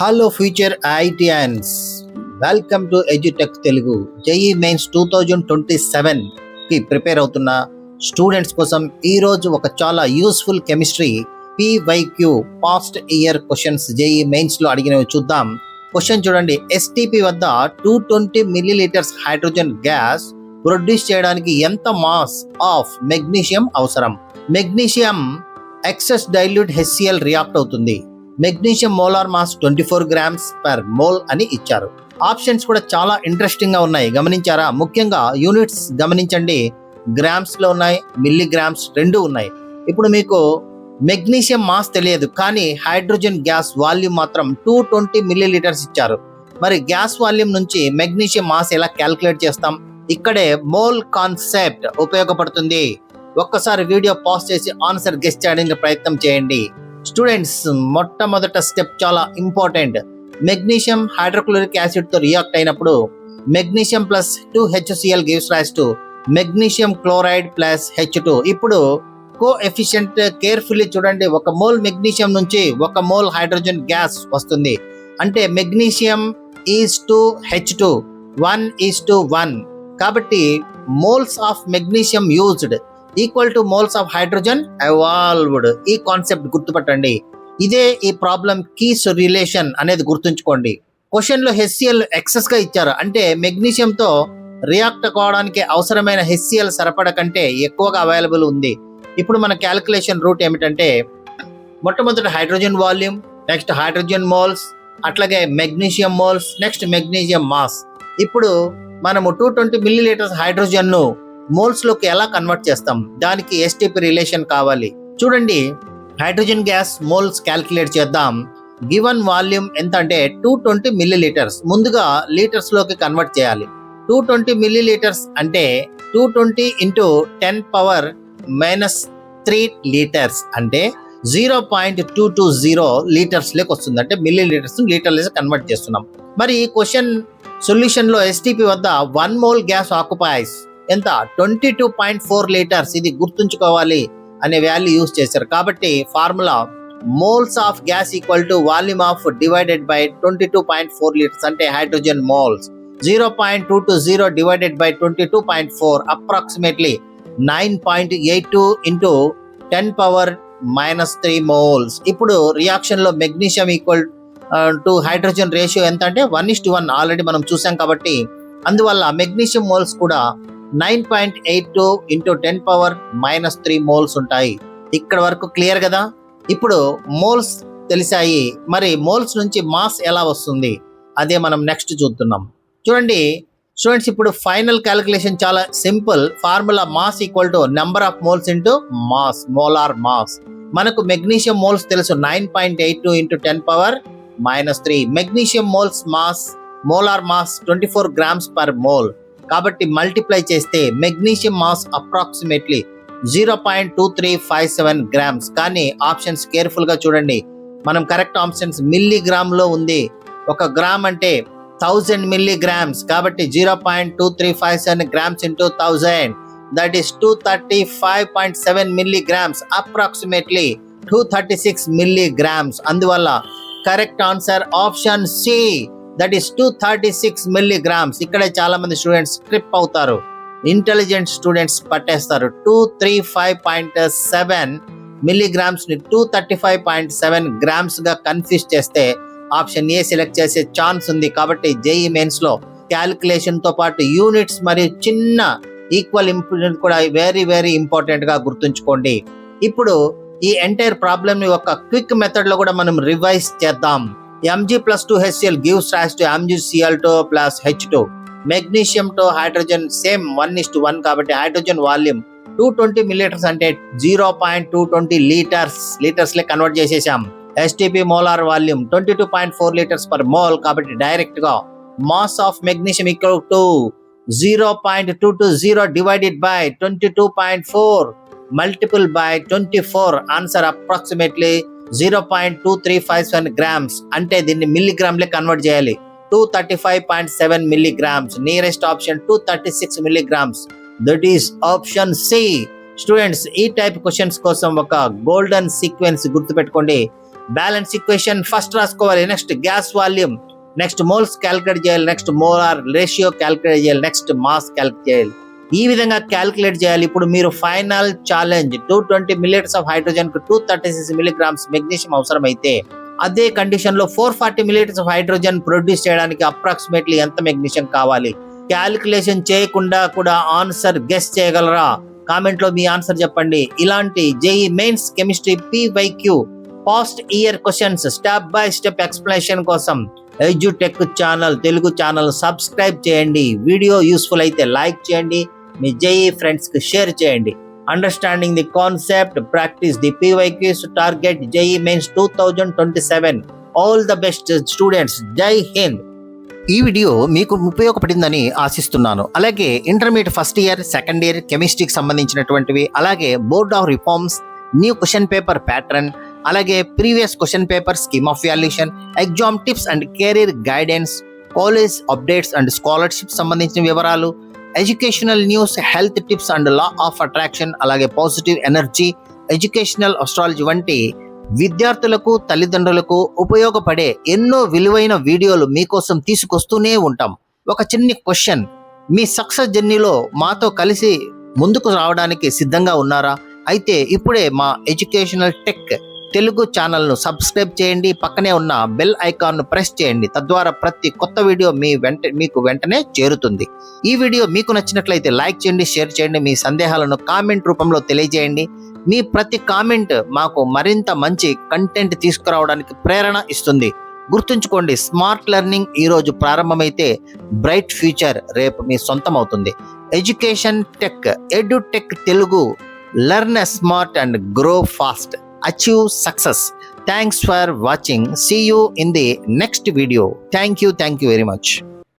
Hello future IITians, welcome to Edutech Telugu. JEE mains 2027కి prepare అవుతున్న students కోసం ఈరోజు ఒక చాలా useful chemistry PYQ past year questions JEE మెయిన్స్లో అడిగినవి చూద్దాం. క్వశ్చన్ చూడండి. ఎస్టీపీ వద్ద 220 మిల్లీలీటర్స్ హైడ్రోజన్ గ్యాస్ ప్రొడ్యూస్ చేయడానికి ఎంత మాస్ ఆఫ్ మెగ్నీషియం అవసరం? Magnesium excess dilute HCl react అవుతుంది. Magnesium molar mass 24 grams per mole అని ఇచ్చారు. ఆప్షన్స్ కూడా చాలా ఇంట్రెస్టింగ్ గా ఉన్నాయి, గమనించారా? ముఖ్యంగా యూనిట్స్ గమనించండి, గ్రామ్స్ లో ఉన్నాయి, మిల్లీగ్రామ్స్ రెండు ఉన్నాయి. ఇప్పుడు మీకు మెగ్నీషియం మాస్ తెలియదు, కానీ హైడ్రోజన్ గ్యాస్ వాల్యూమ్ మాత్రం 220 మిల్లీలీటర్స్ ఇచ్చారు. మరి గ్యాస్ వాల్యూమ్ నుంచి మెగ్నీషియం మాస్ ఎలా క్యాల్కులేట్ చేస్తాం? ఇక్కడే మోల్ కాన్సెప్ట్ ఉపయోగపడుతుంది. ఒక్కసారి వీడియో పాజ్ చేసి ఆన్సర్ గెస్ చేయడానికి ప్రయత్నం చేయండి. స్టూడెంట్స్, మొట్టమొదట స్టెప్ చాలా ఇంపార్టెంట్. మెగ్నీషియం హైడ్రోక్లోరిక్ యాసిడ్ తో రియాక్ట్ అయినప్పుడు magnesium plus 2HCl gives rise to magnesium chloride plus H2. ఇప్పుడు కోఎఫిషియంట్ కేర్ఫుల్లీ చూడండి. 1 మోల్ మెగ్నీషియం నుంచి 1 మోల్ హైడ్రోజన్ గ్యాస్ వస్తుంది. అంటే మెగ్నీషియం ఈజ్ టు H2 1:1. కాబట్టి moles of magnesium used equal to moles of hydrogen evolved. ఈ concept గుర్తుపట్టండి. ఇదే ఈ problem keys relation అనేది గుర్తుంచుకోండి. క్వశ్చన్ లో HCl ఎక్సెస్ గా ఇచ్చారు, అంటే మెగ్నీషియం తో రియాక్ట్ కావడానికి అవసరమైన HCl సరఫరా కంటే ఎక్కువగా అవైలబుల్ ఉంది. ఇప్పుడు మన క్యాలిక్యులేషన్ రూట్ ఏమిటంటే, మొట్టమొదటి hydrogen volume, next hydrogen moles, అట్లాగే magnesium moles, next magnesium mass. ఇప్పుడు మనము 220 మిల్లీలీటర్స్ హైడ్రోజన్ ను మోల్స్ లోకి ఎలా కన్వర్ట్ చేస్తాం? దానికి ఎస్టీపీ రిలేషన్ కావాలి. చూడండి, హైడ్రోజన్ గ్యాస్ మోల్స్ క్యాల్కులేట్ చేద్దాం. గివన్ వాల్యూమ్ ఎంత అంటే 220 మిల్లీలీటర్స్. ముందుగా లీటర్స్ లోకి కన్వర్ట్ చేయాలి. 220 మిల్లీలీటర్స్ అంటే 220 ఇంటూ 10⁻³ లీటర్స్ అంటే 0.220 లీటర్స్ లేక వస్తుంది. అంటే మిల్లీలీటర్స్ లీటర్స్ కన్వర్ట్ చేస్తున్నాం. మరి ఈ క్వశ్చన్ సొల్యూషన్ లో ఎస్టీపీ వద్ద 1 మోల్ గ్యాస్ ఆక్యుపైస్ ఎంత? 22.4 లీటర్స్. ఇది గుర్తుంచుకోవాలి అనే వాల్యూ యూజ్ చేశారు. కాబట్టి formula moles of gas equal to volume of divided by 22.4 litres అంటే hydrogen moles. 0.220 divided by 22.4 approximately 9.82 into 10⁻³ moles. ఇప్పుడు రియాక్షన్ లో magnesium equal to hydrogen ratio ఎంత అంటే 1:1 ఆల్రెడీ మనం చూసాం. కాబట్టి అందువల్ల మెగ్నీషియం మోల్స్ కూడా 9.82 ఇంటూ 10⁻³ మోల్స్ ఉంటాయి. ఇక్కడ వరకు క్లియర్ కదా? ఇప్పుడు మోల్స్ తెలిసాయి, మరి మోల్స్ నుంచి మాస్ ఎలా వస్తుంది అదే మనం నెక్స్ట్ చూస్తున్నాం. చూడండి స్టూడెంట్స్, ఇప్పుడు ఫైనల్ క్యాలిక్యులేషన్ చాలా simple. Formula mass equal to number of moles into mass, molar mass. మనకు మెగ్నీషియం మోల్స్ తెలుసు, 9.82 into 10⁻³ magnesium moles mass, molar mass 24 grams per mole. కాబట్టి మల్టిప్లై చేస్తే మెగ్నీషియం మాస్ అప్రాక్సిమేట్లీ 0.2357 grams. కానీ options careful గా చూడండి. మనం correct options milligram లో ఉంది. 1 గ్రామ్ అంటే 1000 మిల్లీగ్రామ్స్. కాబట్టి 0.2357 grams into 1000 that is 235.7 milligrams, approximately 236 milligrams. అందువల్ల correct answer option C, that is 236 milligrams. ఇక్కడే చాలా మంది స్టూడెంట్స్ ట్రిప్ అవుతారు, ఇంటెలిజెంట్ స్టూడెంట్స్ పట్టేస్తారు. 235.7 మిల్లీగ్రామ్స్ ని 235.7 grams గా కన్ఫ్యూజ్ చేస్తే ఆప్షన్ ఏ సెలెక్ట్ చేసే ఛాన్స్ ఉంది. కాబట్టి జేఈ మెయిన్స్ లో క్యాలిక్యులేషన్ తో పాటు యూనిట్స్ మరియు చిన్న ఈక్వల్ ఇంపార్టెంట్ కూడా వెరీ వెరీ ఇంపార్టెంట్ గా గుర్తుంచుకోండి. ఇప్పుడు ఈ ఎంటైర్ ప్రాబ్లమ్ ని ఒక క్విక్ మెథడ్ లో కూడా మనం రివైజ్ చేద్దాం. Mg plus 2HCl gives rise to MgCl2 plus H2. Magnesium తో హైడ్రోజన్ సేమ్ 1:1 కాబట్టి హైడ్రోజన్ వాల్యూమ్ 220 మిల్లీలీటర్స్ అంటే 0.220 లీటర్స్ లే కన్వర్ట్ చేసేసాం. STP molar volume 22.4 litres per mole. కాబట్టి డైరెక్ట్ గా mass of magnesium equal to 0.220 divided by 22.4 multiple by 24. Answer approximately 0.2357 grams. అంటే దీన్ని milligram లే కన్వర్ట్ చేయాలి. 235.7 milligrams. Nearest option 236 milligrams. That is option C. Students, ఈ type questions కోసం ఒక golden sequence గుర్తుపెట్టుకోండి. బ్యాలెన్స్ ఈక్వేషన్ ఫస్ట్ రాసుకోవాలి, next gas volume, next moles calculate చేయాలి, నెక్స్ట్ మోలార్ రేషియో క్యాలిక్యులేట్ చేయాలి, నెక్స్ట్ మాస్ క్యాలిక్యులేట్ చేయాలి. ఈ విధంగా క్యాలిక్యులేట్ చేయాలి. ఇప్పుడు మీరు final challenge 220 millilitres of hydrogen కు 236 మిల్లీగ్రామ్స్ మెగ్నీషియం అవసరమైతే అదే కండిషన్ లో 440 మిల్లీలీటర్స్ ఆఫ్ హైడ్రోజన్ ప్రొడ్యూస్ చేయడానికి అప్రాక్సిమేట్లీ ఎంత మెగ్నీషియం కావాలి? క్యాలిక్యులేషన్ చేయకుండా కూడా ఆన్సర్ గెస్ చేయగలరా? కామెంట్ లో మీ ఆన్సర్ చెప్పండి. ఇలాంటి JEE mains chemistry PYQ past year questions step by step explanation కోసం edutech channel Telugu channel subscribe చేయండి. వీడియో యూస్ఫుల్ అయితే లైక్ చేయండి, మీ జేఈ ఫ్రెండ్స్ కి షేర్ చేయండి. Understanding the concept, practice the PYQs, target JEE mains 2027. All the best students. Jai Hind. ఈ video మీకు ఉపయోగపడిందని ఆశిస్తున్నాను. అలాగే intermediate first year, second year కెమిస్ట్రీకి సంబంధించినటువంటివి, అలాగే board of reforms, new question paper pattern, అలాగే previous question paper scheme of valuation, exam tips and career guidance, college updates and scholarship సంబంధించిన వివరాలు, educational news, health tips and law of attraction, అలాగే positive energy, educational astrology వంటి విద్యార్థులకు తల్లిదండ్రులకు ఉపయోగపడే ఎన్నో విలువైన వీడియోలు మీకోసం తీసుకొస్తూనే ఉంటాం. ఒక చిన్న క్వశ్చన్, మీ సక్సెస్ జర్నీలో మాతో కలిసి ముందుకు రావడానికి సిద్ధంగా ఉన్నారా? అయితే ఇప్పుడే మా ఎడ్యుకేషనల్ టెక్ తెలుగు ఛానల్ను సబ్స్క్రైబ్ చేయండి, పక్కనే ఉన్న బెల్ ఐకాన్ను ప్రెస్ చేయండి. తద్వారా ప్రతి కొత్త వీడియో మీకు వెంటనే చేరుతుంది. ఈ వీడియో మీకు నచ్చినట్లయితే లైక్ చేయండి, షేర్ చేయండి, మీ సందేహాలను కామెంట్ రూపంలో తెలియజేయండి. మీ ప్రతి కామెంట్ మాకు మరింత మంచి కంటెంట్ తీసుకురావడానికి ప్రేరణ ఇస్తుంది. గుర్తుంచుకోండి, స్మార్ట్ లెర్నింగ్ ఈరోజు ప్రారంభమైతే బ్రైట్ ఫ్యూచర్ రేపు మీ సొంతం అవుతుంది. Education tech, edutech Telugu. Learn smart and grow fast. Achieve success. Thanks for watching. See you in the next video. Thank you very much.